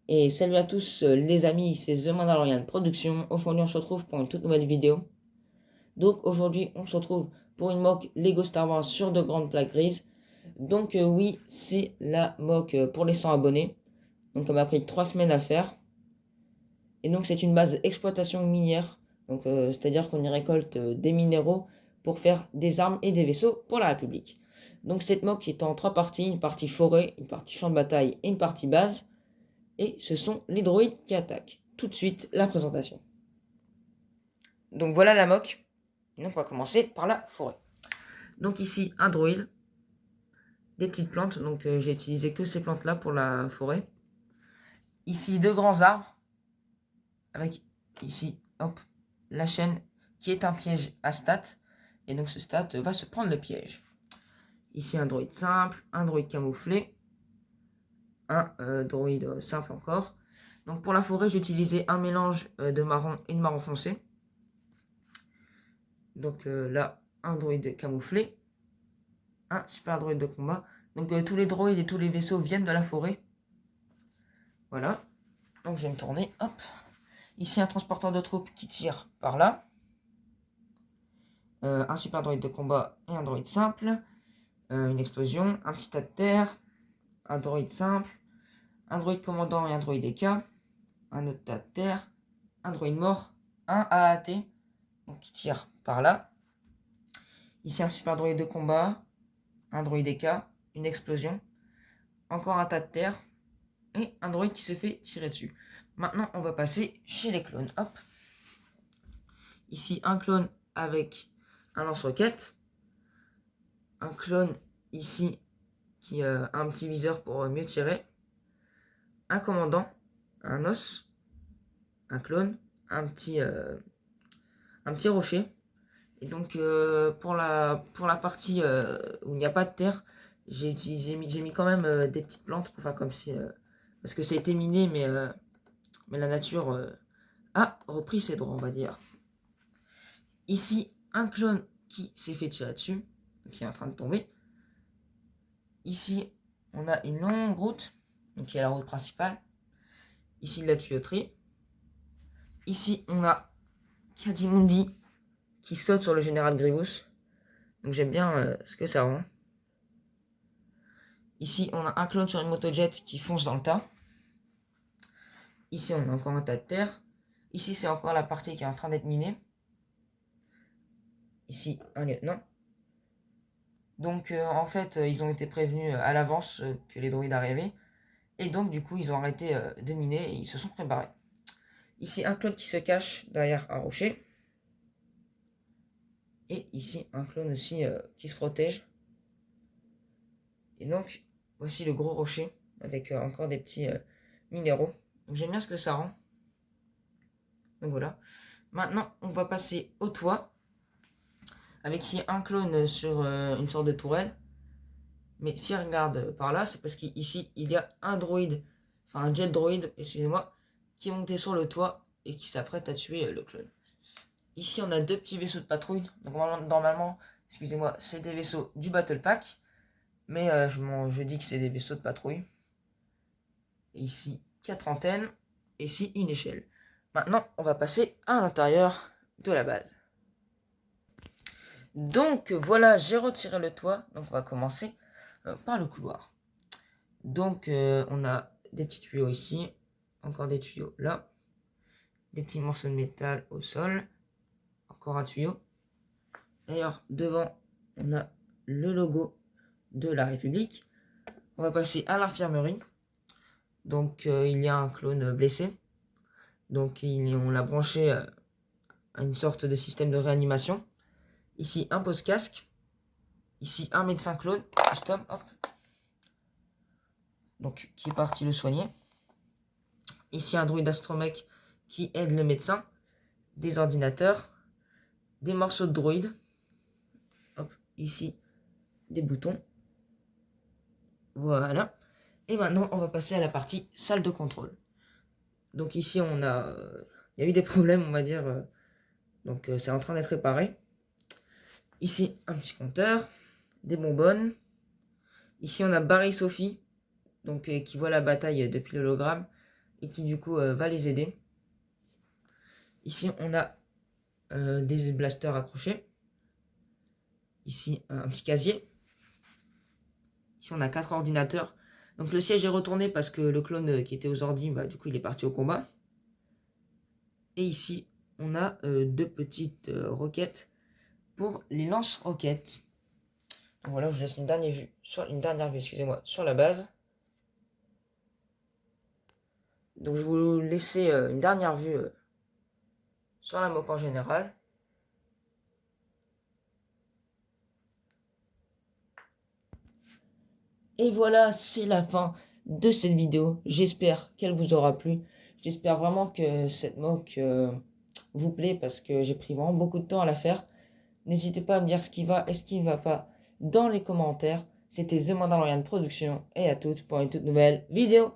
Et salut à tous les amis, c'est The Mandalorian Production. Aujourd'hui on se retrouve pour une toute nouvelle vidéo. Donc aujourd'hui on se retrouve pour une mock Lego Star Wars sur de grandes plaques grises. Donc oui, c'est la mock pour les 100 abonnés. Donc ça m'a pris 3 semaines à faire. Et donc c'est une base exploitation minière. Donc c'est-à-dire qu'on y récolte des minéraux pour faire des armes et des vaisseaux pour la République. Donc cette mock est en 3 parties, une partie forêt, une partie champ de bataille et une partie base. Et ce sont les droïdes qui attaquent. Tout de suite, la présentation. Donc voilà la mock. Donc on va commencer par la forêt. Donc ici, un droïde, des petites plantes. Donc j'ai utilisé que ces plantes-là pour la forêt. Ici, deux grands arbres. Avec ici, hop, la chaîne qui est un piège à stats. Et donc ce stat va se prendre le piège. Ici, un droïde simple, un droïde camouflé. Un droïde simple encore. Donc pour la forêt, j'ai utilisé un mélange de marron et de marron foncé. Donc là, un droïde camouflé, un super droïde de combat. Donc tous les droïdes et tous les vaisseaux viennent de la forêt. Voilà. Donc je vais me tourner, hop. Ici, un transporteur de troupes qui tire par là. Un super droïde de combat et un droïde simple. Une explosion, un petit tas de terre, un droïde simple, un droïde commandant et un droïde EK. Un autre tas de terre, un droïde mort, un AAT, donc qui tire par là. Ici, un super droïde de combat, un droïde EK, une explosion, encore un tas de terre et un droïde qui se fait tirer dessus. Maintenant, on va passer chez les clones. Hop. Ici, un clone avec un lance-roquette. Un clone ici qui a un petit viseur pour mieux tirer. Un commandant, un os, un clone, un petit rocher. Et donc, pour la partie où il n'y a pas de terre, j'ai mis quand même des petites plantes pour faire comme si... parce que ça a été miné, mais la nature a repris ses droits, on va dire. Ici, un clone qui s'est fait tirer dessus, qui est en train de tomber. Ici, on a une longue route, donc qui est la route principale. Ici, de la tuyauterie. Ici, on a Ki-Adi-Mundi qui saute sur le général Grievous. Donc j'aime bien ce que ça rend. Ici, on a un clone sur une motojet qui fonce dans le tas. Ici, on a encore un tas de terre. Ici, c'est encore la partie qui est en train d'être minée. Ici, un lieutenant. Donc, en fait, ils ont été prévenus à l'avance que les droïdes arrivaient. Et donc, du coup, ils ont arrêté de miner et ils se sont préparés. Ici, un clone qui se cache derrière un rocher. Et ici, un clone aussi qui se protège. Et donc, voici le gros rocher avec encore des petits minéraux. Donc, j'aime bien ce que ça rend. Donc voilà. Maintenant, on va passer au toit. Avec ici un clone sur une sorte de tourelle. Mais si on regarde par là, c'est parce qu'ici, il y a un droïde, enfin un jet droïde, excusez-moi, qui est monté sur le toit et qui s'apprête à tuer le clone. Ici, on a deux petits vaisseaux de patrouille. Donc normalement, excusez-moi, c'est des vaisseaux du Battle Pack. Mais je dis que c'est des vaisseaux de patrouille. Et ici, 4 antennes. Et ici, une échelle. Maintenant, on va passer à l'intérieur de la base. Donc voilà, j'ai retiré le toit. Donc on va commencer par le couloir. Donc on a des petits tuyaux ici. Encore des tuyaux là. Des petits morceaux de métal au sol. Encore un tuyau. D'ailleurs, devant, on a le logo de la République. On va passer à l'infirmerie. Donc il y a un clone blessé. Donc on l'a branché à une sorte de système de réanimation. Ici un pose-casque. Ici un médecin clone custom, hop. Donc qui est parti le soigner. Ici un droïde astromech qui aide le médecin. Des ordinateurs. Des morceaux de droïde. Hop, ici des boutons. Voilà. Et maintenant on va passer à la partie salle de contrôle. Donc ici on a... il y a eu des problèmes on va dire. Donc c'est en train d'être réparé. Ici un petit compteur. Des bonbonnes. Ici on a Barry Sophie. Donc qui voit la bataille depuis l'hologramme. et qui du coup va les aider. Ici on a des blasters accrochés. Ici un petit casier. Ici on a 4 ordinateurs. Donc le siège est retourné parce que le clone qui était aux ordi, bah, du coup il est parti au combat. Et ici on a 2 petites roquettes pour les lance-roquettes. Donc voilà, je vous laisse une dernière vue, excusez-moi, sur la base. Donc je vais vous laisser une dernière vue sur la moque en général. Et voilà, c'est la fin de cette vidéo. J'espère qu'elle vous aura plu. J'espère vraiment que cette moque vous plaît parce que j'ai pris vraiment beaucoup de temps à la faire. N'hésitez pas à me dire ce qui va et ce qui ne va pas dans les commentaires. C'était The Mandalorian Production et à toutes pour une toute nouvelle vidéo.